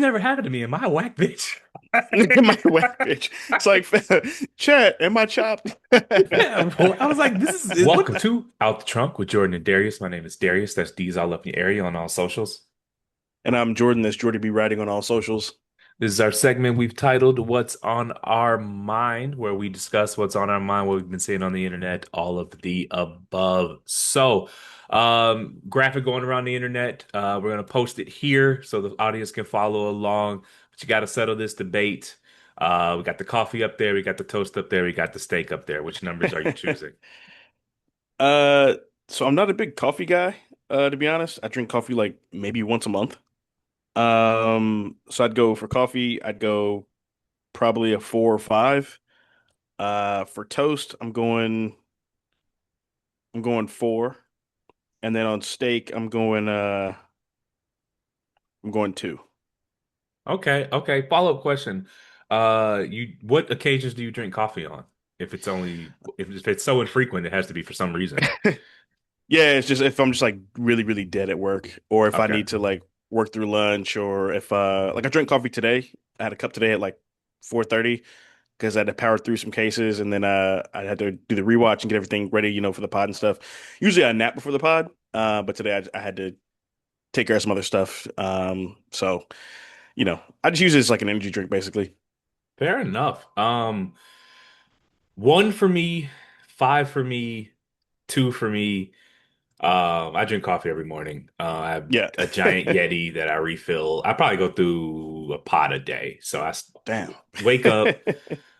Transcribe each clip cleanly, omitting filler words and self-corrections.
never happened to me. Am I a whack bitch? My whack bitch. It's like, chat, am I chopped? Yeah, bro. I was like, this is what Welcome to Out the Trunk with Jordan and Darius. My name is Darius. That's D's all up in the area on all socials. And I'm Jordan. That's Jordy B writing on all socials. This is our segment we've titled What's on Our Mind, where we discuss what's on our mind, what we've been seeing on the internet, all of the above. Graphic going around the internet. We're going to post it here so the audience can follow along. But you got to settle this debate. We got the coffee up there, we got the toast up there, we got the steak up there. Which numbers are you choosing? Uh, so I'm not a big coffee guy, to be honest. I drink coffee like maybe once a month. So I'd go for coffee, I'd go probably a 4 or 5. For toast, I'm going 4. And then on steak, I'm going 2. Okay, okay. Follow-up question. You what occasions do you drink coffee on? If it's so infrequent, it has to be for some reason. Yeah, it's just if I'm just like really, really dead at work, or if I Okay. need to like work through lunch, or if like I drank coffee today. I had a cup today at like 4:30 because I had to power through some cases, and then I had to do the rewatch and get everything ready, for the pod and stuff. Usually I nap before the pod, but today I had to take care of some other stuff. So I just use it as like an energy drink basically. Fair enough. One for me, five for me, two for me. I drink coffee every morning. I have Yeah. a giant Yeti that I refill. I probably go through a pot a day. So Damn. wake up,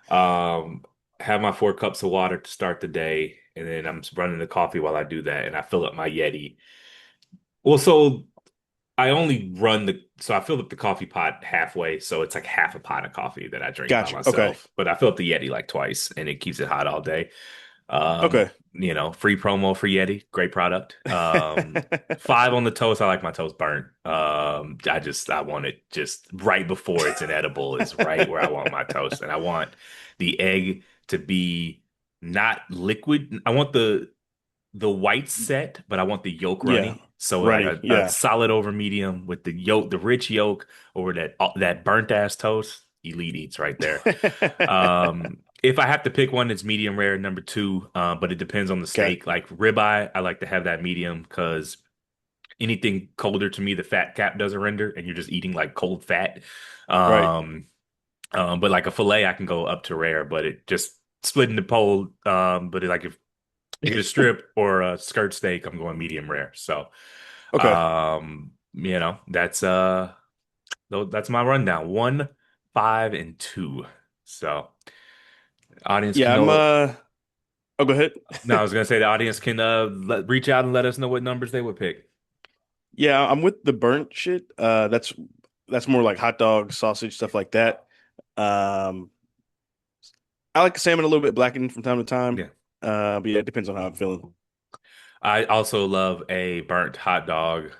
um, have my 4 cups of water to start the day, and then I'm running the coffee while I do that, and I fill up my Yeti. Well, so I filled up the coffee pot halfway, so it's like half a pot of coffee that I drink by Gotcha. Okay. myself. But I fill up the Yeti like twice, and it keeps it hot all day. Okay. Free promo for Yeti, great product. Five on the toast. I like my toast burnt. I want it just right before it's inedible is right where I want my toast, and I want the egg to be not liquid. I want the white set, but I want the yolk Yeah. runny. So like Runny. a Yeah. solid over medium with the yolk, the rich yolk over that burnt ass toast. Elite eats right there. If I have to pick one, it's medium rare, number two. But it depends on the Okay. steak. Like ribeye, I like to have that medium because anything colder to me, the fat cap doesn't render, and you're just eating like cold fat. Right. Um, but like a fillet, I can go up to rare, but it just splitting the pole. If it's strip or a skirt steak, I'm going medium rare. So, Okay. that's my rundown. One, five, and two. So, audience can Yeah, I'm go. oh, go ahead. No, I was gonna say the audience can reach out and let us know what numbers they would pick. Yeah, I'm with the burnt shit. That's more like hot dog, sausage, stuff like that. Um, I like salmon a little bit blackened from time to time. Yeah. But yeah, it depends on how I'm feeling. I also love a burnt hot dog.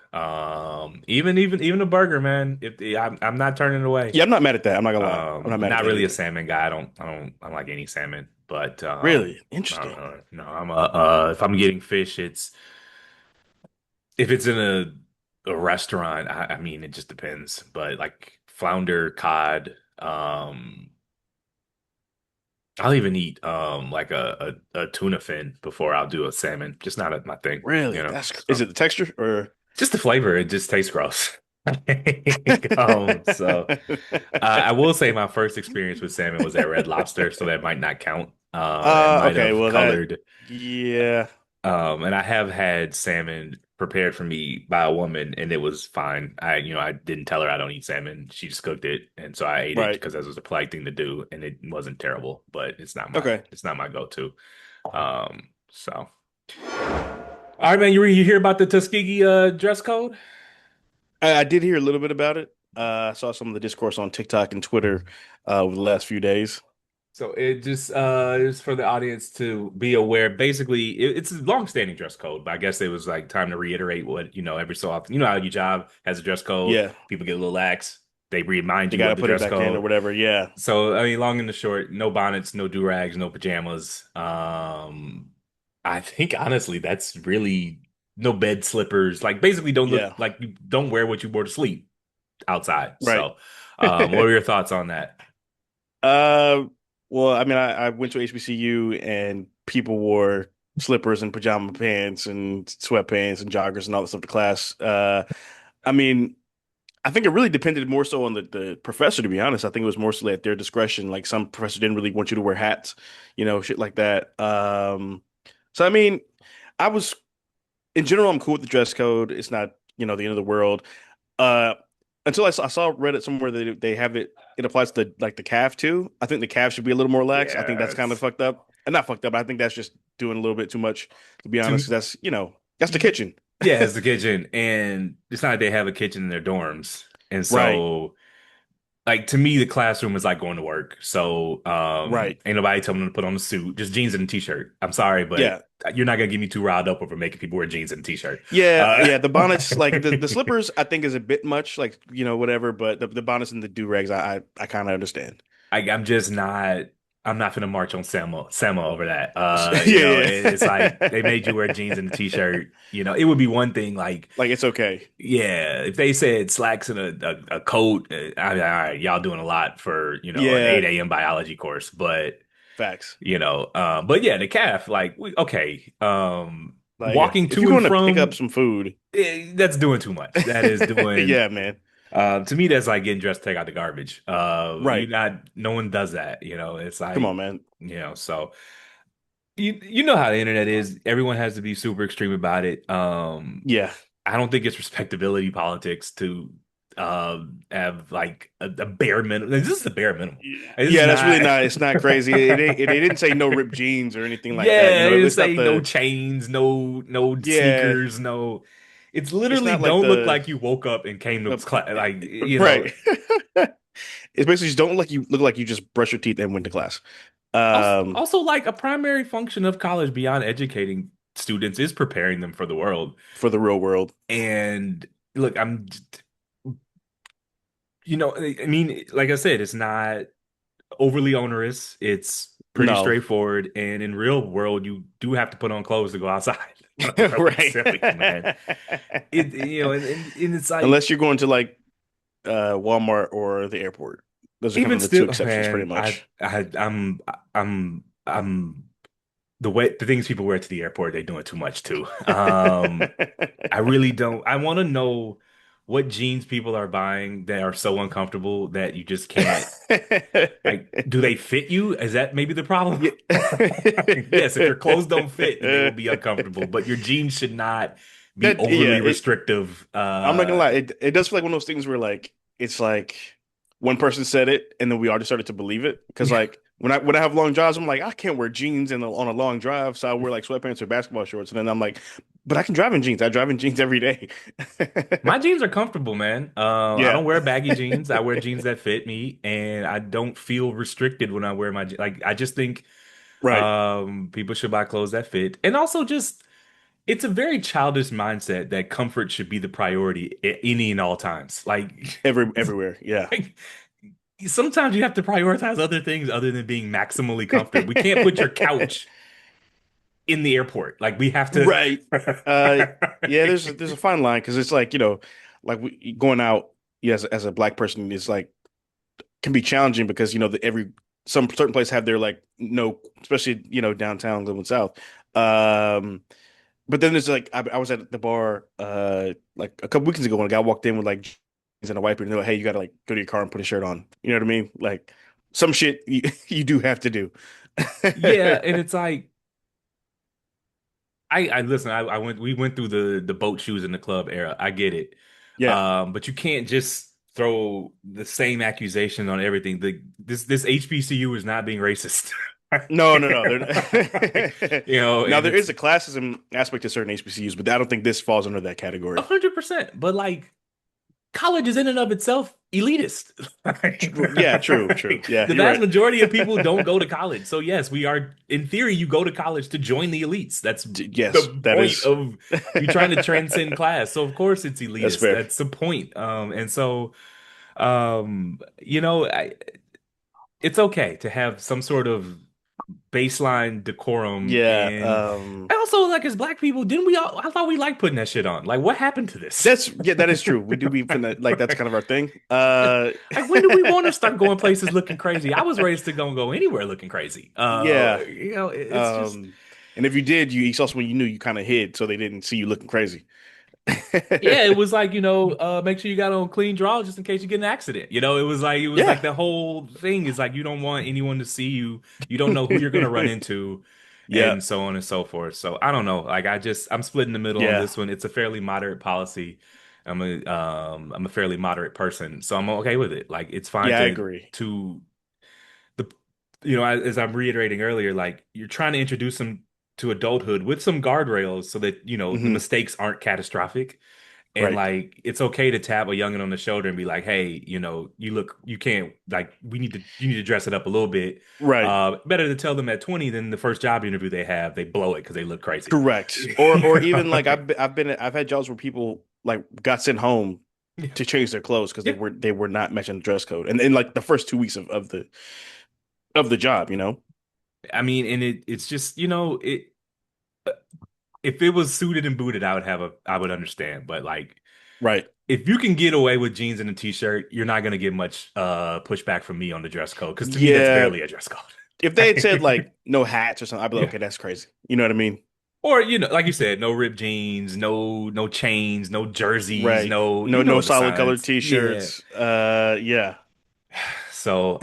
Even a burger, man. If I'm not turning it away. Yeah, I'm not mad at that. I'm not gonna lie. I'm not I'm mad at not that really a either. salmon guy. I don't like any salmon, but Really I don't interesting. know. No, if I'm getting fish, it's if it's in a restaurant. I mean, it just depends. But like flounder, cod, I'll even eat like a tuna fin before I'll do a salmon. Just not my thing, Really, is So it the texture or? just the flavor, it just tastes gross. I will say my first experience with salmon was at Red Lobster, so that might not count. It might Okay. have Well, colored. yeah. And I have had salmon prepared for me by a woman, and it was fine. I didn't tell her I don't eat salmon. She just cooked it, and so I ate it Right. because that was a polite thing to do, and it wasn't terrible, but Okay. it's not my go-to. So all right, man, you hear about the Tuskegee dress code? I did hear a little bit about it. I saw some of the discourse on TikTok and Twitter over the last few days. So it just is for the audience to be aware. Basically, it's a long-standing dress code, but I guess it was like time to reiterate what, every so often. You know how your job has a dress code, Yeah, people get a little lax, they remind they you got to of the put it dress back in or code. whatever. Yeah. So, I mean, long and the short, no bonnets, no do-rags, no pajamas. I think honestly, that's really no bed slippers. Like basically don't look Yeah. like you don't wear what you wore to sleep. outside. Right. So, what were your thoughts on that? Uh, well, I mean, I went to HBCU and people wore slippers and pajama pants and sweatpants and joggers and all that stuff to class. I mean, I think it really depended more so on the professor, to be honest. I think it was mostly at their discretion. Like some professor didn't really want you to wear hats, shit like that. So I mean, I was in general, I'm cool with the dress code. It's not, the end of the world. Uh, until I saw Reddit somewhere that they have it. It applies to like the calf too. I think the calf should be a little more lax. I think that's kind of Yes. fucked up. And not fucked up. I think that's just doing a little bit too much, to be To honest. 'Cause that's that's the kitchen. Yeah, it's the kitchen, and it's not like they have a kitchen in their dorms, and Right. so like to me, the classroom is like going to work. So Right. ain't nobody telling them to put on a suit, just jeans and a t-shirt. I'm sorry, but Yeah. you're not gonna get me too riled up over making people wear jeans and a t-shirt. Yeah, Uh, yeah. The bonnets, like the slippers, I think is a bit much, like whatever. But the bonnets and the do rags, I kind of understand. I'm just not. I'm not gonna march on Selma over that. Yeah, It's like they made you wear yeah. jeans and a t-shirt. It would be one thing like, Like it's okay. yeah, if they said slacks and a coat, I mean, all right, y'all doing a lot for, an Yeah, 8 a.m. biology course, but facts. but yeah, the calf, like, okay, Like walking if you're to and going to pick up from, some food, that's doing too much. That is doing, yeah, man. to me, that's like getting dressed to take out the garbage. Right. No one does that, it's Come like, on, man. so you know how the internet is. Everyone has to be super extreme about it. Yeah. I don't think it's respectability politics to have like a bare minimum. This is the bare minimum. This is Yeah, that's really not. not. It's not crazy. It didn't say no ripped jeans or anything like that. Yeah, it's It's not say no the. chains, no Yeah, sneakers, no. It's it's literally not like don't look the. like you woke up and came to Uh, class. Like right. It's basically just don't look like you just brush your teeth and went to class. Um, Also like a primary function of college beyond educating students is preparing them for the world. for the real world. And look, I mean, like I said, it's not overly onerous. It's pretty No. straightforward. And in real world, you do have to put on clothes to go outside. Really Right. silly, man. And it's like Unless you're going to like Walmart or the airport. Those are kind even of the two still, exceptions, pretty man, much. I'm the things people wear to the airport, they're doing too much too. I really don't. I want to know what jeans people are buying that are so uncomfortable that you just can't. Like, do they fit you? Is that maybe the problem? Yeah. Yes, if your clothes don't fit, then they will be uncomfortable. But your jeans should not be Yeah, overly restrictive. I'm not gonna lie. It does feel like one of those things where like it's like one person said it and then we all just started to believe it. Because like when I have long drives, I'm like I can't wear jeans on a long drive, so I wear like sweatpants or basketball shorts. And then I'm like, but I can drive in jeans. I drive in jeans every day. My jeans are comfortable, man. I Yeah, don't wear baggy jeans. I wear jeans that fit me, and I don't feel restricted when I wear like. I just think right. people should buy clothes that fit, and also just it's a very childish mindset that comfort should be the priority any and all times. Like, Everywhere. Yeah. like sometimes you have to prioritize other things other than being maximally comfortable. We can't put your couch in the airport. Like we have to. Right. Yeah, there's a fine line because it's like, like going out as a black person is like can be challenging because some certain places have their like no, especially downtown Cleveland South. Um, but then there's like I was at the bar like a couple weekends ago when a guy walked in with like jeans and a wiper and they're like, hey, you gotta like go to your car and put a shirt on. You know what I mean? Like some shit you do have to do. Yeah, and it's like I listen. We went through the boat shoes in the club era. I get it, Yeah. but you can't just throw the same accusation on everything. This HBCU is not being racist. No, no, no. Like, Now and there it's is a classism aspect to certain HBCUs, but I don't think this falls under that a category. 100%. But like college is in and of itself elitist. Yeah, true, true. Like, Yeah, the you're vast right. majority of people don't go to college. So yes, we are in theory you go to college to join the elites. That's Yes, the that point is. of you trying to transcend class. So of course it's That's elitist. fair. That's the point. And so it's okay to have some sort of baseline decorum. Yeah, And I also like as black people, didn't we all? I thought we liked putting that shit on. Like, what happened to this? that is true. We do be finna, like that's kind of our thing. Like, when do we want to start going places looking crazy? I was raised to go anywhere looking crazy. Yeah. It's just Um, and if you did, you also when you knew you kind of hid so they didn't see you looking crazy. yeah, it was like, make sure you got on clean drawers just in case you get in an accident. It was like Yeah. the whole thing is like you don't want anyone to see you. You don't know who you're gonna run into, Yeah. and so on and so forth. So I don't know. Like I'm split in the middle on Yeah. this one. It's a fairly moderate policy. I'm a fairly moderate person, so I'm okay with it. Like it's fine Yeah, I to agree. to the as I'm reiterating earlier, like you're trying to introduce them to adulthood with some guardrails so that the Hmm. mistakes aren't catastrophic. And Right. like it's okay to tap a youngin on the shoulder and be like, "Hey, you can't like you need to dress it up a little bit." Right. Better to tell them at 20 than the first job interview they have, they blow it because they look crazy. Correct. Or even like I've had jobs where people like got sent home Yeah. to change their clothes because Yeah. they were not matching the dress code. And in like the first 2 weeks of the job, you know? I mean, and it's just, if it was suited and booted, I would understand. But like Right. if you can get away with jeans and a t-shirt, you're not gonna get much pushback from me on the dress code. Because to me, that's Yeah. barely a dress If they had said code. like no hats or something, I'd be like, Yeah. okay, that's crazy. You know what I mean? Or, like you said, no ripped jeans, no chains, no jerseys, Right. no, No the solid colored signs. Yeah. t-shirts. Yeah. So,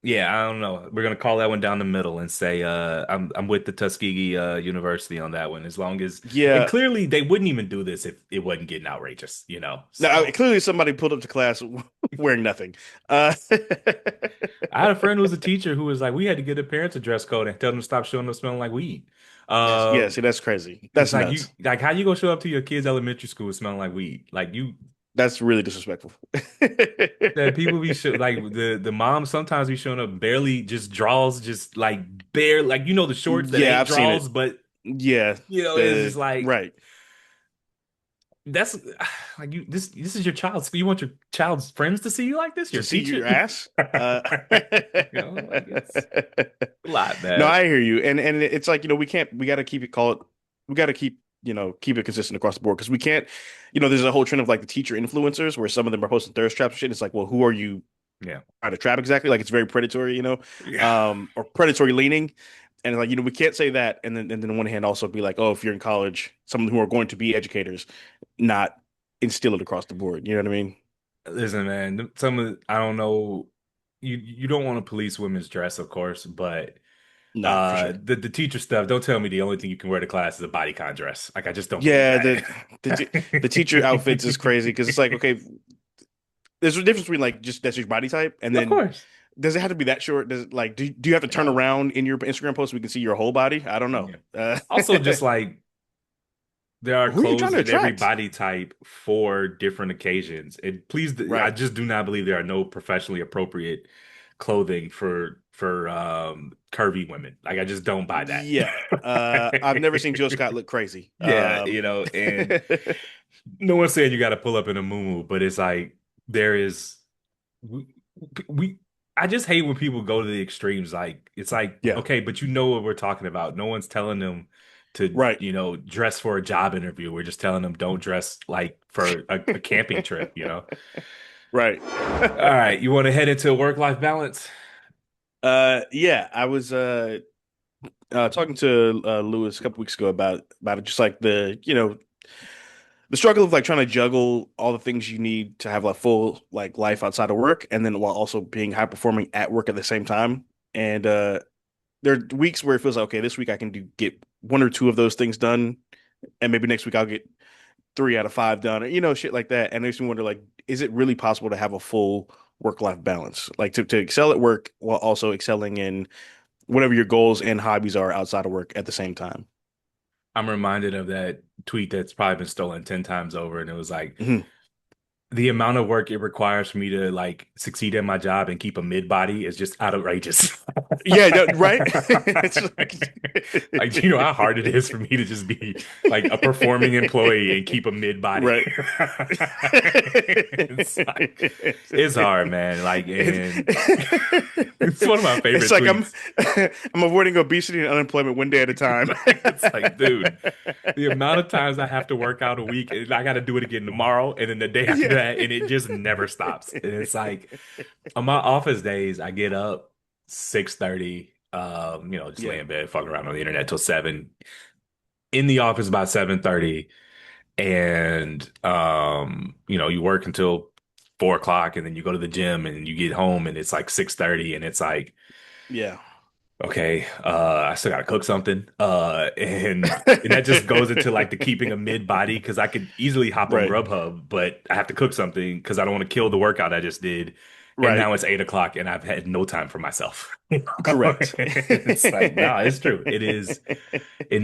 yeah, I don't know. We're gonna call that one down the middle and say I'm with the Tuskegee University on that one. As long as and Yeah. clearly they wouldn't even do this if it wasn't getting outrageous. Now, So clearly somebody pulled up to class wearing nothing. I had a friend who was a teacher who was like, we had to get their parents a dress code and tell them to stop showing up smelling like weed. Yeah, Uh, see, that's crazy. it's That's like you nuts. like how you gonna show up to your kids' elementary school smelling like weed? Like you That's really disrespectful. that people be like the moms sometimes be showing up barely just draws, just like bare like the shorts that Yeah, ain't I've seen draws, it. but Yeah, it's just like right. that's like this is your child's you want your child's friends to see you like this? To Your see teacher? your ass. Like it's a lot, No, man. I hear you. And it's like, we got to keep it call it we got to keep it consistent across the board because we can't, there's a whole trend of like the teacher influencers where some of them are posting thirst traps and shit. It's like, well, who are you Yeah. trying to trap exactly? Like it's very predatory, Yeah. or predatory leaning. And like, we can't say that. And then on one hand also be like, oh, if you're in college, some who are going to be educators, not instill it across the board. You know what I mean? Listen, man, I don't know, you don't want to police women's dress, of course, but Nah, for sure. the teacher stuff, don't tell me the only thing you can wear to class is a bodycon dress. Like I just don't believe Yeah, that. the teacher outfits is crazy because it's like, okay, there's a difference between like just that's your body type and Of then course. does it have to be that short? Does it, like do you have to turn No. around in your Instagram post so we can see your whole body? I don't know. Yeah. Also, just like there are Who are you trying clothes to in every attract? body type for different occasions. And please, I Right. just do not believe there are no professionally appropriate clothing for curvy women. Like I just don't buy that. Yeah. I've never seen Jill Scott look crazy. Yeah, and no one said you got to pull up in a moo, but it's like there is we, we I just hate when people go to the extremes. Like it's like Yeah. okay, but you know what we're talking about. No one's telling them to Right. dress for a job interview. We're just telling them don't dress like for a camping trip. Right. All right, you want to head into work-life balance? Yeah, I was talking to Lewis a couple weeks ago about it, just like the struggle of like trying to juggle all the things you need to have a full like life outside of work, and then while also being high performing at work at the same time. And there are weeks where it feels like, okay, this week I can get one or two of those things done, and maybe next week I'll get 3 out of 5 done, or shit like that. And it makes me wonder, like, is it really possible to have a full work life balance, like to excel at work while also excelling in whatever your goals and hobbies are outside of work at the same time? I'm reminded of that tweet that's probably been stolen 10 times over, and it was like Mhm. the amount of work it requires for me to like succeed in my job and keep a mid body is just outrageous. Yeah, right. It's Like, do you know how hard it is for me to just be like a performing employee and keep a mid body? right. It's like it's hard, man. Like, It's, and it's one of my it's favorite like I'm tweets. I'm avoiding obesity and unemployment one day at a time. It's like, dude, the amount of times I have to work out a week, and I got to do it again tomorrow, and then the day after Yeah. that, and it just never stops. And it's like on my office days, I get up 6:30, just lay Yeah. in bed, fucking around on the internet till 7. In the office about 7:30, and you work until 4 o'clock, and then you go to the gym, and you get home, and it's like 6:30, and it's like, Yeah. okay, I still gotta cook something. And that just goes into like the keeping a mid body because I could easily hop on Right. Grubhub, but I have to cook something because I don't want to kill the workout I just did. And Right. now it's 8 o'clock and I've had no time for myself. Correct. It's like, no, it's true. It is a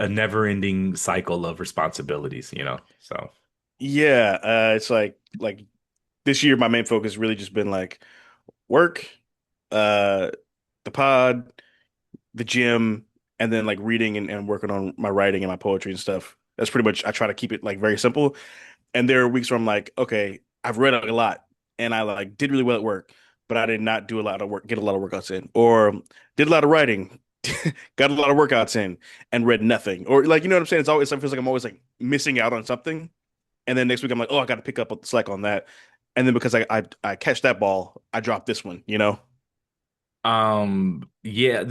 never ending cycle of responsibilities. So Yeah, it's like this year my main focus really just been like work, uh the pod, the gym, and then like reading and working on my writing and my poetry and stuff. That's pretty much I try to keep it like very simple. And there are weeks where I'm like, okay, I've read a lot and I like did really well at work, but I did not do a lot of work, get a lot of workouts in, or did a lot of writing, got a lot of workouts in and read nothing. Or like, you know what I'm saying? It's always, it feels like I'm always like missing out on something. And then next week I'm like, oh, I got to pick up the slack on that. And then because I catch that ball, I drop this one, you know? yeah,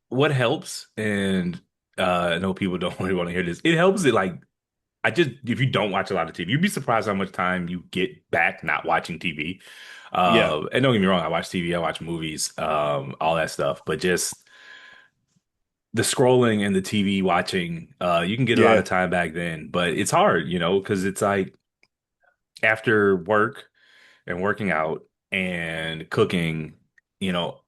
what helps, and I know people don't really want to hear this. It helps that like I just if you don't watch a lot of TV, you'd be surprised how much time you get back not watching TV. Yeah. And don't get me wrong, I watch TV, I watch movies, all that stuff, but just the scrolling and the TV watching, you can get a lot of Yeah. time back then, but it's hard, because it's like after work and working out and cooking, you know,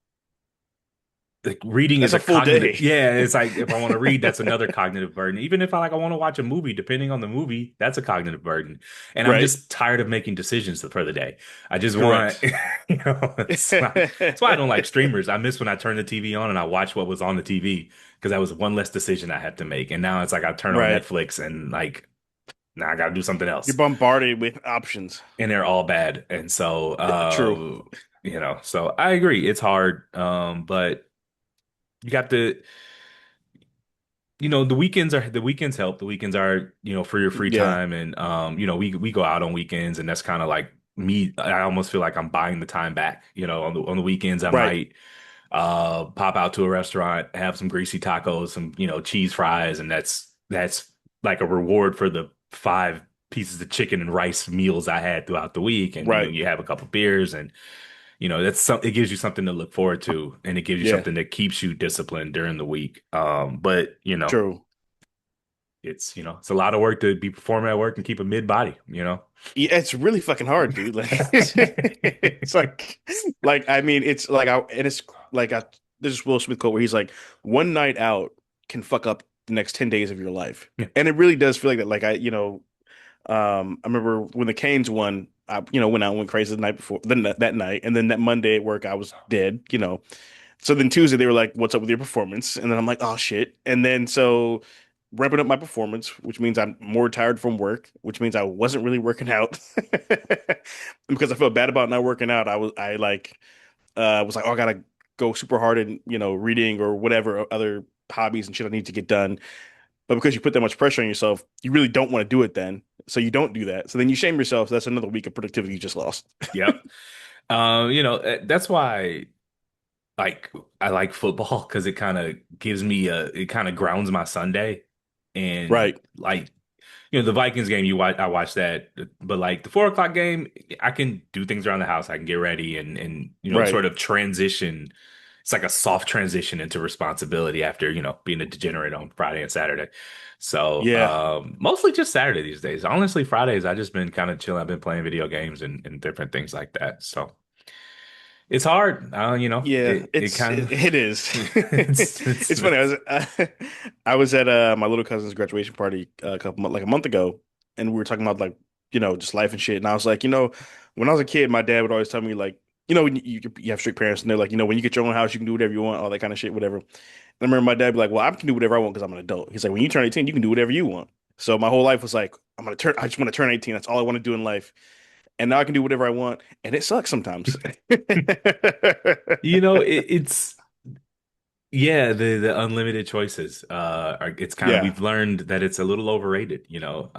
like reading That's is a a full cognitive, day. yeah, it's like if I want to read, that's another cognitive burden. Even if I want to watch a movie, depending on the movie, that's a cognitive burden. And I'm Right. just tired of making decisions for the day. I just want, Correct. that's why I don't like streamers. I miss when I turned the TV on and I watched what was on the TV because that was one less decision I had to make. And now it's like I turn on Right. Netflix and like now I gotta do something You're else. bombarded with options. And they're all bad. And so True. so I agree, it's hard. But you got to the weekends help. The weekends are, for your free Yeah. time, and we go out on weekends, and that's kind of like me. I almost feel like I'm buying the time back. On the weekends I Right. might pop out to a restaurant, have some greasy tacos, some, cheese fries, and that's like a reward for the 5 pieces of chicken and rice meals I had throughout the week. And Right. you have a couple beers, and it gives you something to look forward to, and it gives you Yeah. something that keeps you disciplined during the week. But True. it's a lot of work to be performing at work and keep a mid body. Yeah, it's really fucking hard, dude. Like it's like I mean, it's like I and it's like I there's this Will Smith quote where he's like, one night out can fuck up the next 10 days of your life. Yeah. And it really does feel like that. Like I remember when the Canes won, I went out and went crazy the night before, then that night, and then that Monday at work I was dead. So then Tuesday they were like, "What's up with your performance?" And then I'm like, "Oh shit!" And then so ramping up my performance, which means I'm more tired from work, which means I wasn't really working out because I felt bad about not working out. I was like, "Oh, I gotta go super hard in reading or whatever other hobbies and shit I need to get done." But because you put that much pressure on yourself, you really don't want to do it then. So you don't do that. So then you shame yourself. So that's another week of productivity you just lost. Yep. That's why like I like football because it kind of grounds my Sunday. And Right. like the Vikings game, I watched that, but like the 4 o'clock game, I can do things around the house. I can get ready and Right. sort of transition. It's like a soft transition into responsibility after being a degenerate on Friday and Saturday. So Yeah. mostly just Saturday these days. Honestly, Fridays I just been kind of chilling. I've been playing video games and different things like that. So it's hard. Yeah. It kind of It is. It's funny. I was at my little cousin's graduation party like a month ago, and we were talking about like just life and shit. And I was like, when I was a kid, my dad would always tell me like, when you have strict parents and they're like, when you get your own house, you can do whatever you want, all that kind of shit, whatever. And I remember my dad be like, well, I can do whatever I want because I'm an adult. He's like, when you turn 18, you can do whatever you want. So my whole life was like, I just want to turn 18. That's all I want to do in life. And now I can do whatever I want. And it sucks sometimes. It's yeah, the unlimited choices. It's kind of Yeah. we've learned that it's a little overrated, you know.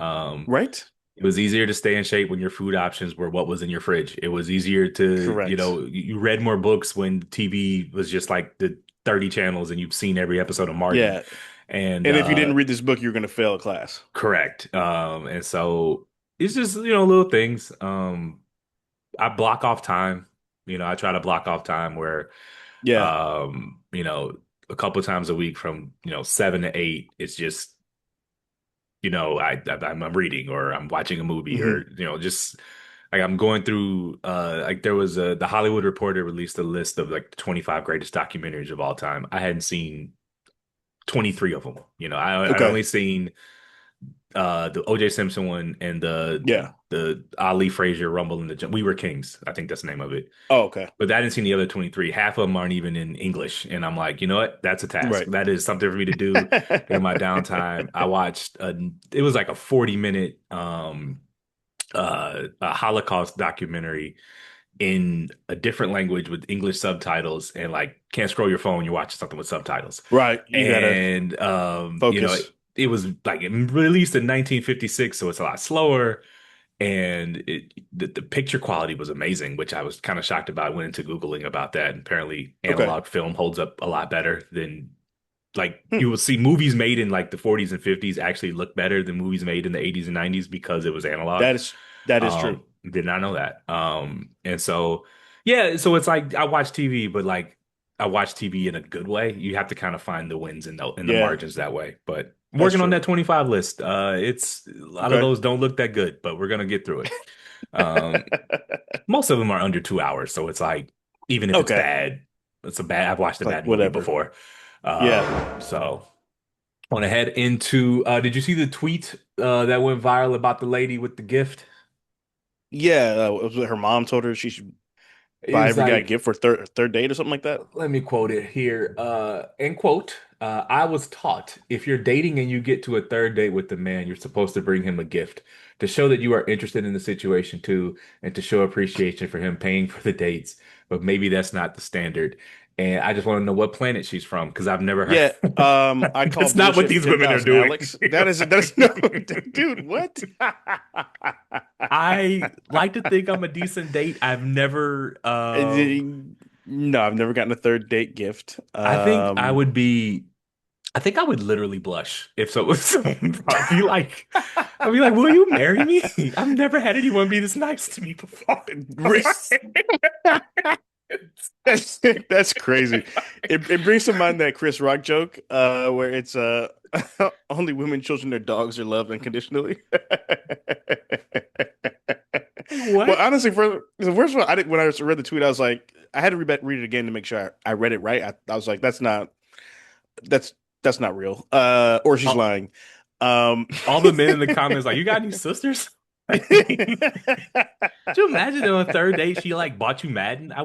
Right? It was easier to stay in shape when your food options were what was in your fridge. It was easier to, Correct. you read more books when TV was just like the 30 channels and you've seen every episode of Martin. Yeah. And And if you didn't read this book, you're going to fail a class. correct. And so it's just, little things. I block off time. I try to block off time where Yeah. um, you know, a couple of times a week from, 7 to 8, it's just, I'm reading or I'm watching a movie Hmm. or, just like I'm going through like there was the Hollywood Reporter released a list of like the 25 greatest documentaries of all time. I hadn't seen 23 of them. I'd Okay. only seen the O.J. Simpson one and Yeah. the Ali Frazier Rumble in the We Were Kings. I think that's the name of it. Oh, okay. But I didn't see the other 23. Half of them aren't even in English. And I'm like, you know what? That's a task. Right. That is something for me to do in my downtime. I watched it was like a 40-minute a Holocaust documentary in a different language with English subtitles and like can't scroll your phone, you're watching something with subtitles. Right. You gotta And focus. it was like released in 1956, so it's a lot slower and the picture quality was amazing, which I was kind of shocked about. I went into Googling about that, and apparently Okay. analog film holds up a lot better than like Hmm. you will see movies made in like the 40s and 50s actually look better than movies made in the 80s and 90s because it was analog. That is true. Did not know that. And so yeah, so it's like I watch TV, but like I watch TV in a good way. You have to kind of find the wins in the Yeah, margins that way. But I'm that's working on true. that 25 list. It's a lot of Okay. those don't look that good, but we're gonna get through it. Um, Most of them are under 2 hours, so it's like even if it's Okay. bad, it's a bad. I've watched a Like bad movie whatever. before. Yeah. So want to head into did you see the tweet that went viral about the lady with the gift? Yeah. It was what her mom told her she should It buy was every guy a like, gift for third date or something like that. let me quote it here. End quote. I was taught if you're dating and you get to a third date with the man, you're supposed to bring him a gift to show that you are interested in the situation too, and to show appreciation for him paying for the dates. But maybe that's not the standard. And I just want to know what planet she's from because I've never Yeah. heard. I call That's not what bullshit for these women are 10,000, doing. Alex. That is no, dude, what? I like to think I'm a decent date. I've never No, I've never gotten a third date gift. I think I would be I think I would literally blush if so was I'd be like, will you marry me? I've never had anyone be this nice to me before. That's crazy. It brings to mind that Chris Rock joke, where it's only women, children, their dogs are loved unconditionally. Well, What? honestly, for the first one, I didn't when I read the tweet, I was like, I had to read it again to make sure I read it right. I was like, that's that's not real. Or she's All, lying. Um, all the men in the comments like, you got any sisters? Could you imagine on a third date she like bought you Madden? I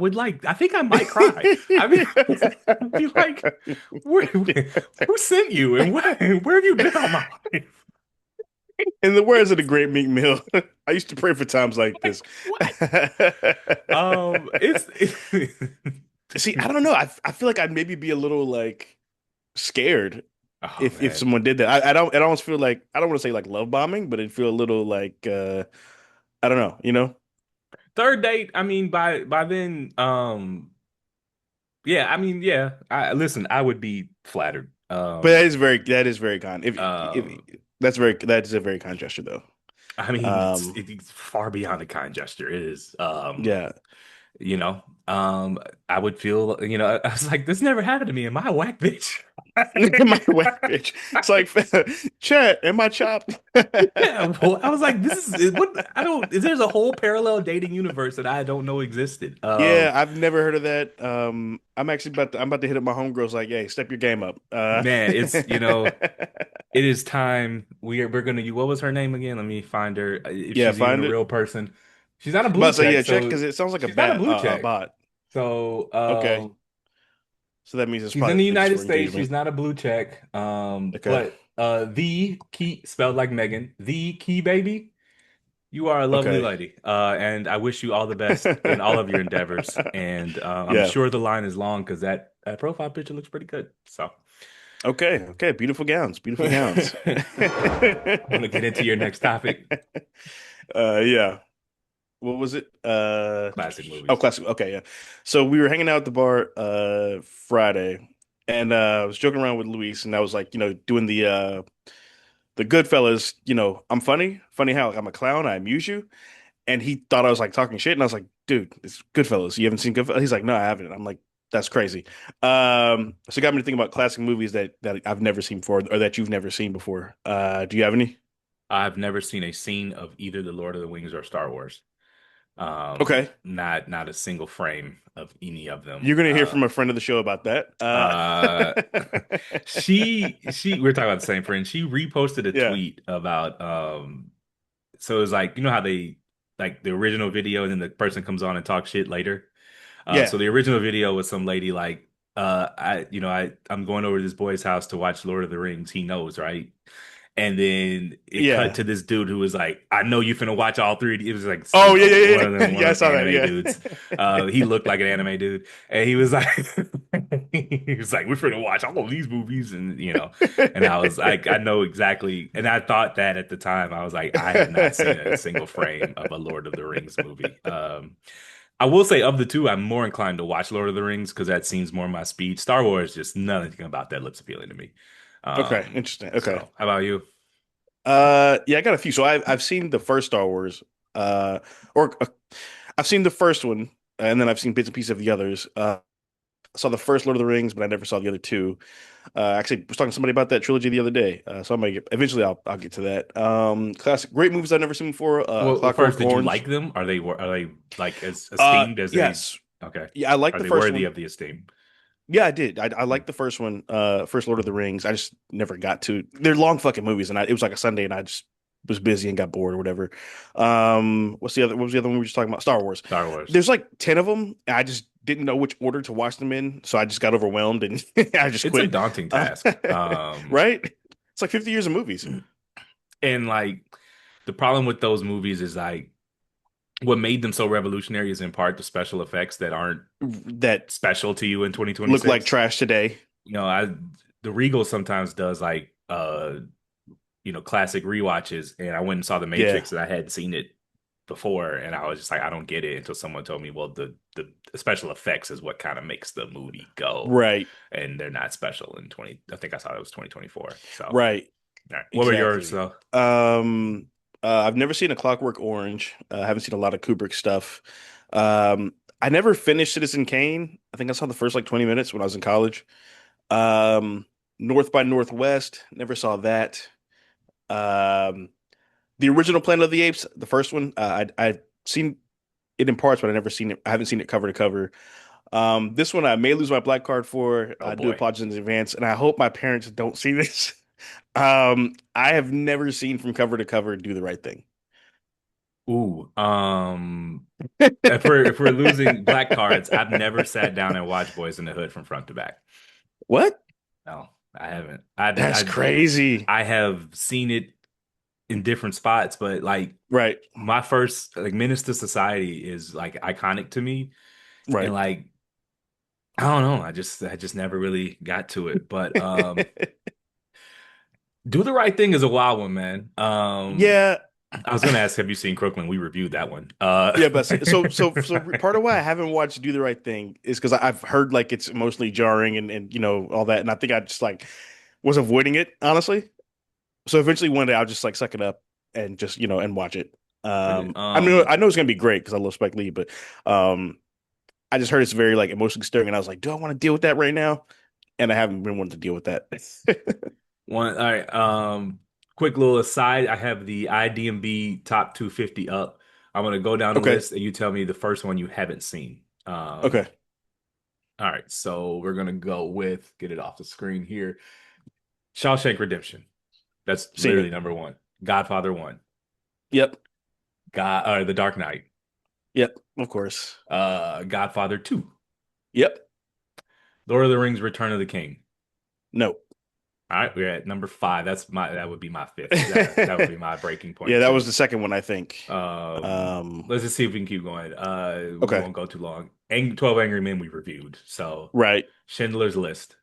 think I might cry. I mean, I'd be like, who sent you and where have you been all my life? In the words of the great Meek Mill, I used to pray for times like Like, this. what? It's See, I don't know. I feel like I'd maybe be a little like scared oh if man. someone did that. I don't. It almost feel like I don't want to say like love bombing, but it feel a little like I don't know. You know? Third date, I mean by then, yeah, I mean, yeah. I listen, I would be flattered. But that is very kind. If Um, that is a very kind gesture though. I mean, Um, it's far beyond a kind gesture. It is, yeah. you know, I would feel, I was like, this never happened to me. Am I a whack bitch? My whack bitch. It's like chat. Am I chopped? Yeah, well, I was like, this is what I don't. There's a whole parallel dating universe that I don't know existed. Yeah, I've never heard of that. I'm about to hit up my homegirls like, hey, step your game up. Man, it is time. We're gonna. What was her name again? Let me find her. If Yeah, she's even a find it. real person, she's not a I'm about blue to say, check. yeah, check So because it sounds like she's not a blue a check. bot. So Okay. So that means it's she's in the probably just United for States. engagement. She's not a blue check. Okay. But the key spelled like Megan, the key baby. You are a lovely Okay. lady, and I wish you all the best in all of your endeavors. And I'm Yeah. sure the line is long because that profile picture looks pretty good. So Okay. Okay. Beautiful gowns. Beautiful gowns. want to get into your next topic? Yeah. What was it? Classic Oh, movies. classic. Okay, yeah. So we were hanging out at the bar Friday, and I was joking around with Luis, and I was like, doing the Goodfellas, I'm funny. Funny how I'm a clown, I amuse you. And he thought I was like talking shit, and I was like, dude, it's Goodfellas. You haven't seen Goodfellas? He's like, no, I haven't. I'm like, that's crazy. So it got me to think about classic movies that I've never seen before or that you've never seen before. Do you have any? I've never seen a scene of either The Lord of the Rings or Star Wars. Okay. Not a single frame of any of them. You're gonna hear from a friend of the show about that. Uh, we're talking about the same friend. She reposted a Yeah. tweet about so it was like, you know how they like the original video and then the person comes on and talks shit later. So Yeah. the original video was some lady like, I'm going over to this boy's house to watch Lord of the Rings. He knows, right? And then it cut Yeah. to this dude who was like, I know you finna watch all three. It was like, Oh yeah, yeah, yeah. one Yeah, I of them saw that. anime dudes. Yeah. He looked like an anime dude. And he was like, he was like, we're finna watch all of these movies. And I was like, I know exactly. And I thought that at the time, I was like, I have not seen a single frame of a Lord of the Rings movie. I will say of the two, I'm more inclined to watch Lord of the Rings because that seems more my speed. Star Wars, just nothing about that looks appealing to me. Okay, interesting. Okay. So how about you? Yeah, I got a few. So I've seen the first Star Wars, or I've seen the first one, and then I've seen bits and pieces of the others. I saw the first Lord of the Rings, but I never saw the other two. Actually, was talking to somebody about that trilogy the other day. So I might eventually I'll get to that. Classic, great movies I've never seen before. Well, first, Clockwork did you like Orange. them? Are they like as esteemed as they? Yes. Okay, Yeah, I like are the they first worthy one. of the esteem? Yeah, I did. I Hmm. liked the first one, first Lord of the Rings. I just never got to. They're long fucking movies, and it was like a Sunday, and I just was busy and got bored or whatever. What's the other? What was the other one we were just talking about? Star Wars. Star Wars. There's like 10 of them. And I just didn't know which order to watch them in, so I just got overwhelmed and I just It's a quit. daunting Uh, task. right? It's like 50 years of movies. And like the problem with those movies is like what made them so revolutionary is in part the special effects that aren't That special to you in look like 2026. trash today. You know, I the Regal sometimes does like classic rewatches, and I went and saw The Yeah. Matrix and I hadn't seen it before, and I was just like, I don't get it until someone told me, well, the special effects is what kind of makes the movie go, Right. and they're not special in 20. I think I saw it was 2024. So, all Right. right, what were yours Exactly. though? I've never seen A Clockwork Orange. I haven't seen a lot of Kubrick stuff. I never finished Citizen Kane. I think I saw the first like 20 minutes when I was in college. Um, North by Northwest, never saw that. Um, the original Planet of the Apes, the first one, I'd seen it in parts, but I never seen it. I haven't seen it cover to cover. This one I may lose my black card for. Oh I do boy. apologize in advance, and I hope my parents don't see this. I have never seen from cover to cover Do the Right Thing. Ooh, if we're losing black cards, I've never sat down and watched Boys in the Hood from front to back. What? No, I haven't. That's crazy. I have seen it in different spots, but like Right, my first like Menace to Society is like iconic to me, and right. like I don't know, I just never really got to it. But Do the Right Thing is a wild one, man. Yeah, I was gonna ask, have you seen Crooklyn? We reviewed that one. yeah, but so part of why I haven't watched Do the Right Thing is because I've heard like it's emotionally jarring and all that, and I think I just like was avoiding it honestly. So eventually one day I'll just like suck it up and just and watch it. I know it's gonna be great because I love Spike Lee, but um, I just heard it's very like emotionally stirring, and I was like, do I want to deal with that right now? And I haven't been wanting to deal with that. One, all right. Quick little aside. I have the IDMB top 250 up. I'm gonna go down the Okay, list and you tell me the first one you haven't seen. okay, All right. So we're gonna go with get it off the screen here. Shawshank Redemption. That's seen literally it. number one. Godfather one. Yep, God, The Dark Knight. yep, of course. Godfather two. Yep. Lord of the Rings: Return of the King. No. All right, we're at number five. That would be my fifth. That would be my breaking Yeah, point that was too. the second one, I think. Let's just see if we can keep going. We Okay. won't go too long. 12 Angry Men we reviewed. So Right. Schindler's List.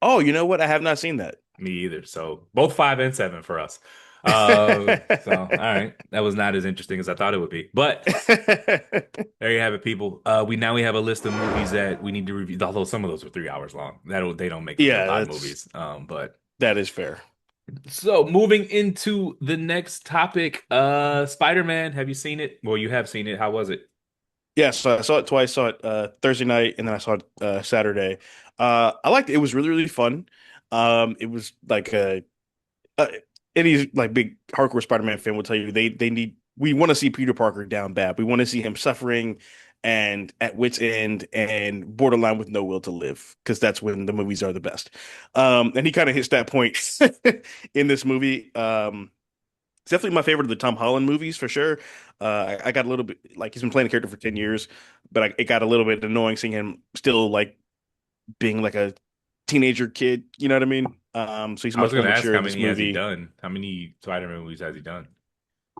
Oh, you know what? I have not seen that. Me either. So both five and seven for us. So all right. That was not as interesting as I thought it would be. But there you have it, people. We have a list of movies that we need to review, although some of those were 3 hours long. They don't make them feel Yeah, bad movies. But that is fair. so moving into the next topic, Spider-Man, have you seen it? Well, you have seen it. How was it? Yeah, so I saw it twice. Saw it Thursday night, and then I saw it Saturday. I liked it. It was really, really fun. It was like uh, any like big hardcore Spider-Man fan will tell you they need we want to see Peter Parker down bad. We want to see him suffering and at wit's end and borderline with no will to live because that's when the movies are the best. And he kind of hits that point in this movie. It's definitely my favorite of the Tom Holland movies for sure. I got a little bit like he's been playing the character for 10 years, but it got a little bit annoying seeing him still like being like a teenager kid. You know what I mean? So he's I was much going more to ask mature how in this many has he movie. done? How many Spider-Man movies has he done?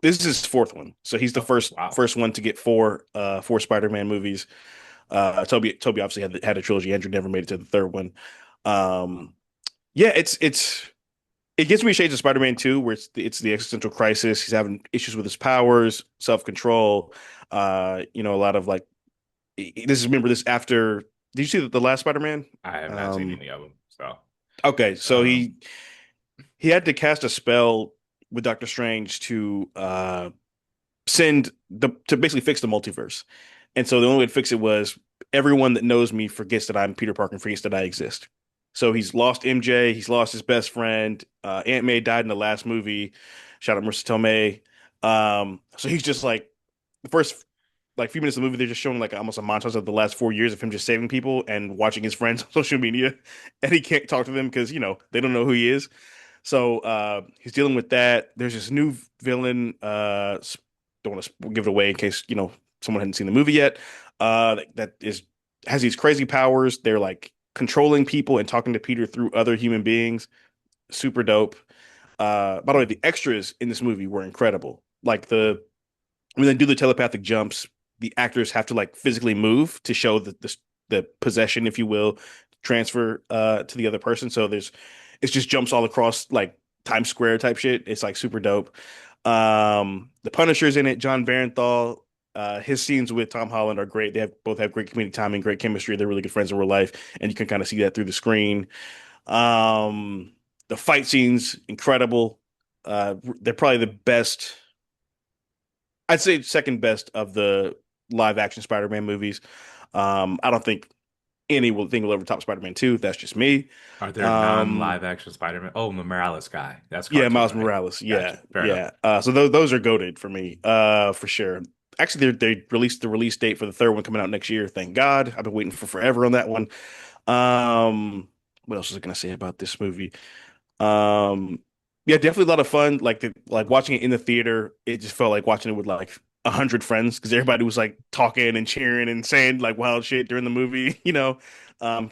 This is his fourth one, so he's the Oh, first wow. first one to get four Spider-Man movies. Toby obviously had a trilogy. Andrew never made it to the third one. Um, yeah, it gives me shades of Spider-Man 2, where it's the existential crisis. He's having issues with his powers, self-control. A lot of like this is remember this after. Did you see the last Spider-Man? I have not seen Um, any of them. So, okay, so um, he had to cast a spell with Doctor Strange to send to basically fix the multiverse. And so the only way to fix it was everyone that knows me forgets that I'm Peter Parker and forgets that I exist. So he's lost MJ, he's lost his best friend. Aunt May died in the last movie. Shout out Marissa Tomei. So he's just like the first like few minutes of the movie, they're just showing like almost a montage of the last 4 years of him just saving people and watching his friends on social media, and he can't talk to them because they don't know who he is. So he's dealing with that. There's this new villain. Don't want to give it away in case someone hadn't seen the movie yet. That is has these crazy powers. They're like controlling people and talking to Peter through other human beings. Super dope. By the way, the extras in this movie were incredible. Like when they do the telepathic jumps, the actors have to like physically move to show the possession, if you will, transfer to the other person. So it's just jumps all across like Times Square type shit. It's like super dope. The Punisher's in it, John Barenthal. His scenes with Tom Holland are great. Both have great comedic timing, great chemistry. They're really good friends in real life, and you can kind of see that through the screen. Um, the fight scenes incredible. They're probably the best. I'd say second best of the live action Spider-Man movies. I don't think will ever top Spider-Man 2. That's just me. are there Um, non-live action Spider-Man? Oh, the Morales guy. That's yeah, cartoon, Miles right? Morales. Gotcha. Yeah, Fair enough. yeah. So those are goated for me, for sure. Actually, they released the release date for the third one coming out next year. Thank God. I've been waiting for forever on that one. Um, what else was I gonna say about this movie? Um, yeah, definitely a lot of fun. Like watching it in the theater, it just felt like watching it with like 100 friends because everybody was like talking and cheering and saying like wild shit during the movie. Because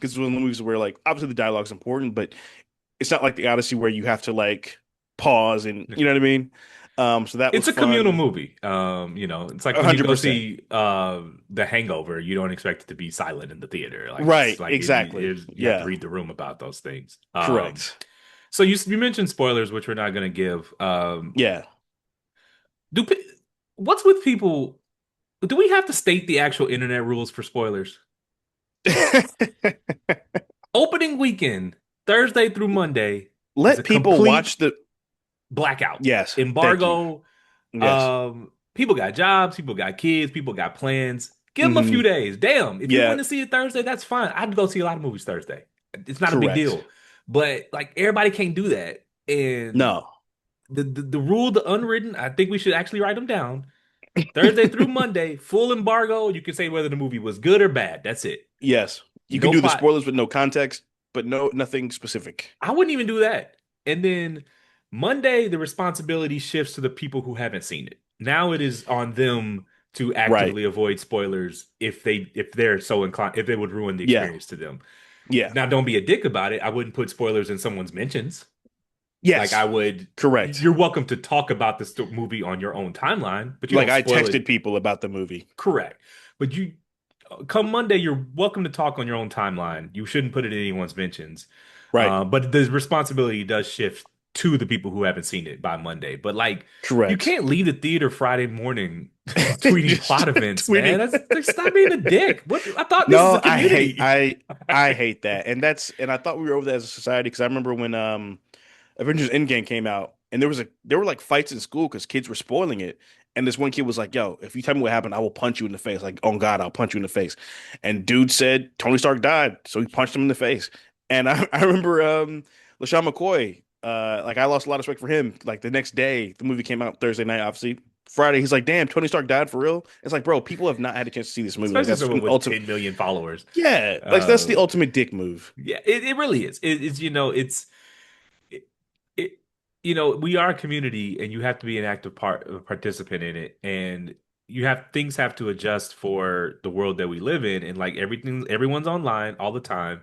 it's one of the movies where like obviously the dialogue's important, but it's not like the Odyssey where you have to like pause and you know what I mean. So that was It's a communal fun. movie. It's like A when you hundred go percent. see The Hangover, you don't expect it to be silent in the theater. Like it's Right. like Exactly. you have to Yeah. read the room about those things. Correct. So you mentioned spoilers, which we're not going to give. Yeah. Do pe- what's with people? Do we have to state the actual internet rules for spoilers? Opening weekend, Thursday through Monday, is a Let people complete watch the. blackout. Yes. Thank you. Embargo. Yes. People got jobs, people got kids, people got plans. Give them a few Hmm. days. Damn, if you Yeah. want to see it Thursday, that's fine. I'd go see a lot of movies Thursday. It's not a big Correct. deal. But like everybody can't do that. And No. the rule, the unwritten, I think we should actually write them down. Thursday through Monday, full embargo. You can say whether the movie was good or bad. That's it. Yes. You can No do the plot. spoilers with no context, but nothing specific. I wouldn't even do that. And then Monday, the responsibility shifts to the people who haven't seen it. Now it is on them to Right. actively avoid spoilers if they're so inclined, if it would ruin the Yeah. experience to them. Yeah. Now, don't be a dick about it. I wouldn't put spoilers in someone's mentions. Like I Yes. would, Correct. you're welcome to talk about the movie on your own timeline, but you Like don't I spoil texted it. people about the movie. Correct. But you come Monday, you're welcome to talk on your own timeline. You shouldn't put it in anyone's mentions. Right. But the responsibility does shift to the people who haven't seen it by Monday. But like, you Correct. can't leave the theater Friday morning tweeting Just plot events, man. tweeting. That's stop being a dick. What I thought this is a No, I hate community. I hate that. And I thought we were over that as a society because I remember when Avengers Endgame came out and there were like fights in school because kids were spoiling it. And this one kid was like, "Yo, if you tell me what happened, I will punch you in the face." Like, "Oh God, I'll punch you in the face." And dude said Tony Stark died, so he punched him in the face. And I remember LaShawn McCoy, like I lost a lot of respect for him. Like the next day, the movie came out Thursday night, obviously. Friday, he's like, "Damn, Tony Stark died for real." It's like, bro, people have not had a chance to see this movie. Like Especially that's someone an with ultimate, 10 million followers. yeah, like that's the Uh, ultimate dick move. yeah, it really is. It's it, it we are a community and you have to be an active participant in it, and things have to adjust for the world that we live in, and like everyone's online all the time,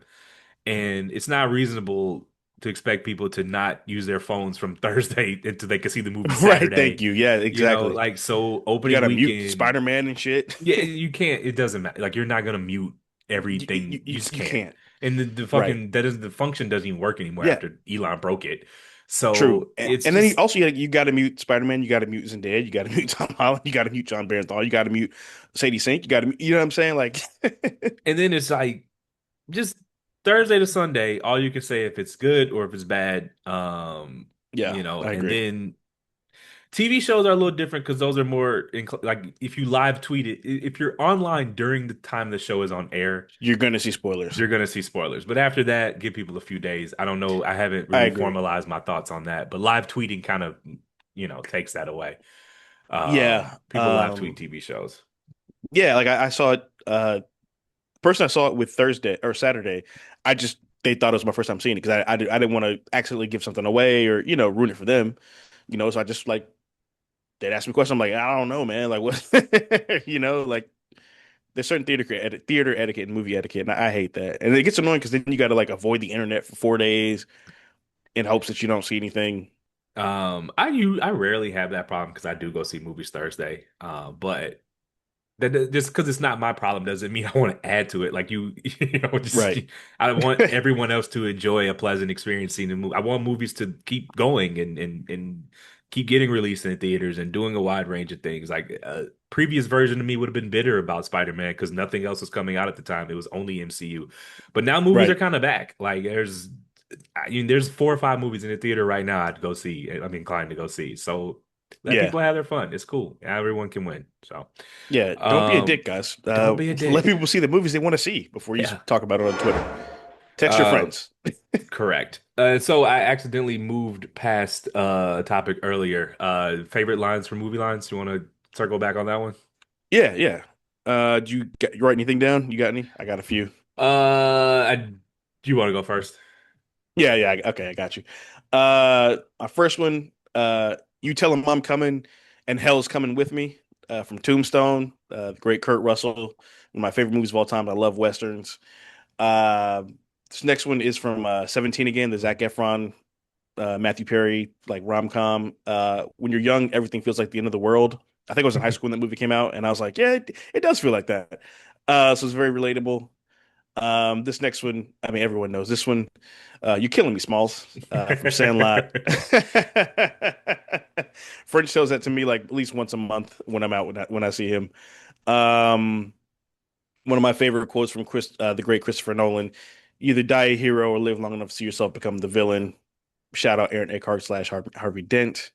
and it's not reasonable to expect people to not use their phones from Thursday until they can see the movie Right, thank Saturday. you. Yeah, exactly. Like, so You opening gotta mute weekend, Spider-Man and shit. yeah, you can't. It doesn't matter. Like, you're not gonna mute everything. You just You can't. can't. And the Right. fucking the function doesn't even work anymore Yeah, after Elon broke it. true. So it's And then just you gotta mute Spider-Man, you gotta mute Zendaya, you gotta mute Tom Holland, you gotta mute John Barenthal, you gotta mute Sadie Sink, you know what I'm saying? Like and then it's like just Thursday to Sunday, all you can say if it's good or if it's bad. yeah, I And agree. then TV shows are a little different because those are more like if you live tweet it, if you're online during the time the show is on air, You're gonna see spoilers. you're gonna see spoilers. But after that, give people a few days. I don't know. I haven't I really agree. formalized my thoughts on that, but live tweeting kind of, takes that away. Yeah. People live tweet TV shows. Yeah, like I saw it person I saw it with Thursday or Saturday, I just they thought it was my first time seeing it because I didn't want to accidentally give something away or ruin it for them, So I just like they'd ask me questions. I'm like, I don't know, man. Like what, like there's certain theater etiquette and movie etiquette, and I hate that. And it gets annoying because then you got to like avoid the internet for 4 days in hopes that you don't see anything. I rarely have that problem because I do go see movies Thursday. But just because it's not my problem doesn't mean I want to add to it. Like just Right. I want everyone else to enjoy a pleasant experience seeing the movie. I want movies to keep going and keep getting released in theaters and doing a wide range of things. Like a previous version of me would have been bitter about Spider-Man because nothing else was coming out at the time. It was only MCU. But now movies are Right. kind of back. Like there's 4 or 5 movies in the theater right now I'd go see. I'm inclined to go see. So let Yeah. people have their fun. It's cool. Everyone can win. So. Yeah. Don't be a Um, dick, guys. don't be a Let dick. people see the movies they want to see before you Yeah. talk about it on Twitter. Text your Uh, friends. Correct. So I accidentally moved past a topic earlier. Favorite lines from movie lines. You want to circle back on that one? Yeah, yeah. You write anything down? You got any? I got a few. Do you want to go first? Yeah, yeah. Okay, I got you. My first one. You tell him I'm coming, and hell's coming with me. From Tombstone. The great Kurt Russell. One of my favorite movies of all time. I love westerns. Uh, this next one is from 17 again. The Zac Efron, Matthew Perry like rom com. When you're young, everything feels like the end of the world. I think I was in high school when that movie came out, and I was like, yeah, it does feel like that. So it's very relatable. This next one, I mean, everyone knows this one. You're killing me, Smalls, from Sandlot. French shows that to me like at least once a month when I'm out when I see him. Um, One of my favorite quotes from the great Christopher Nolan: "Either die a hero or live long enough to see yourself become the villain." Shout out Aaron Eckhart slash Harvey Dent.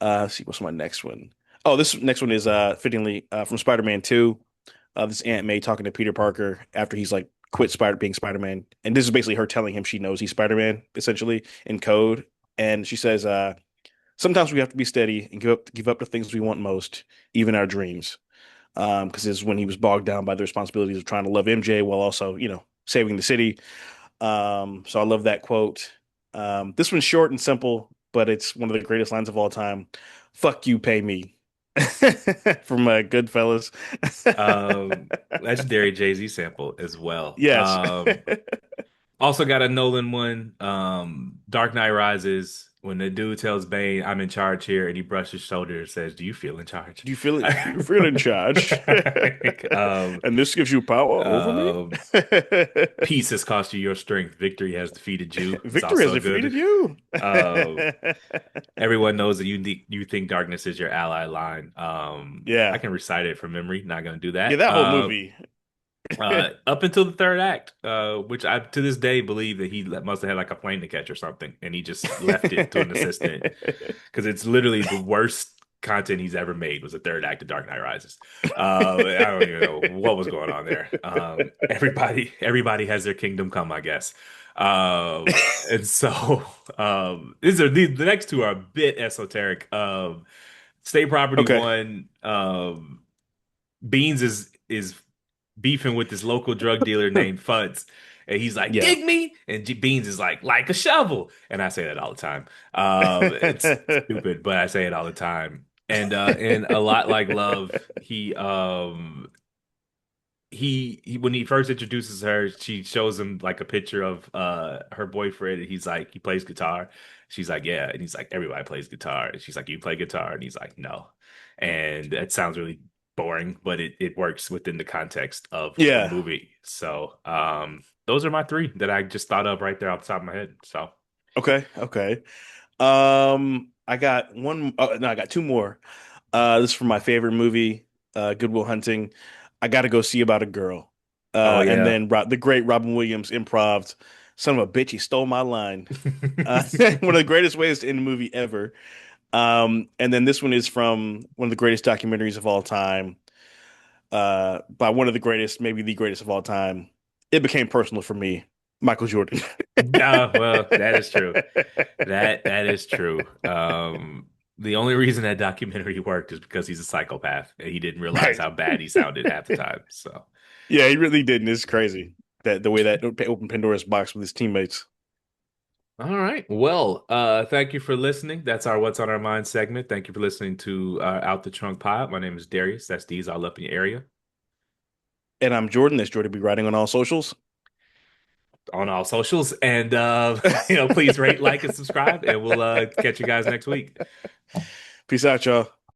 Let's see what's my next one. Oh, this next one is fittingly from Spider-Man 2. This Aunt May talking to Peter Parker after he's like quit being Spider-Man. And this is basically her telling him she knows he's Spider-Man, essentially, in code. And she says, sometimes we have to be steady and give up the things we want most, even our dreams. Because this is when he was bogged down by the responsibilities of trying to love MJ while also, saving the city. So I love that quote. This one's short and simple, but it's one of the greatest lines of all time. Fuck you, pay me. from Goodfellas. Legendary Jay-Z sample as well. Yes. Also got a Nolan one. Dark Knight Rises. When the dude tells Bane, "I'm in charge here," and he brushes his shoulder and says, "Do you feel in charge?" Do you feel it? You feel in charge, um, and this gives you power over me. um, Peace has cost you your strength. Victory has defeated you. It's Victor has also good. defeated you. Um, Everyone knows that you think darkness is your ally line. I Yeah, can recite it from memory. Not gonna do yeah, that. that whole movie. Up until the third act, which I to this day believe that must have had like a plane to catch or something, and he just left it to an assistant because it's literally the worst content he's ever made was the third act of Dark Knight Rises. I don't even know what was going on there. Everybody has their kingdom come, I guess. And so these are the next two are a bit esoteric. State Property Okay. one, Beans is beefing with this local drug dealer named Fuds. And he's like, Yeah. dig me. And Beans is like a shovel. And I say that all the time. It's stupid, but I say it all the time. And a lot like Love, he when he first introduces her, she shows him like a picture of her boyfriend, and he's like, he plays guitar. She's like, yeah, and he's like, everybody plays guitar. And she's like, you play guitar? And he's like, no. And that sounds really boring, but it works within the context of the Yeah. movie. So those are my three that I just thought of right there off the top of my head. So Okay. Okay. I got one. Oh, no, I got two more. This is from my favorite movie, Good Will Hunting. I got to go see about a girl. oh And yeah. then the great Robin Williams improv. Son of a bitch, he stole my line. One of the greatest ways to end a movie ever. And then this one is from one of the greatest documentaries of all time, by one of the greatest, maybe the greatest of all time. It became personal for me, Michael Jordan. Well, that is true. That is true. The only reason that documentary worked is because he's a psychopath and he didn't realize Right. how bad he sounded half the time. So, Yeah, he really did, and it's crazy that the way that opened Pandora's box with his teammates. all right. Well, thank you for listening. That's our What's on Our Mind segment. Thank you for listening to Out the Trunk Pod. My name is Darius. That's D's all up in your area And I'm Jordan. That's Jordan be writing on all socials. on all socials. And please rate, like, and subscribe, and we'll catch you guys next week. Peace out, y'all.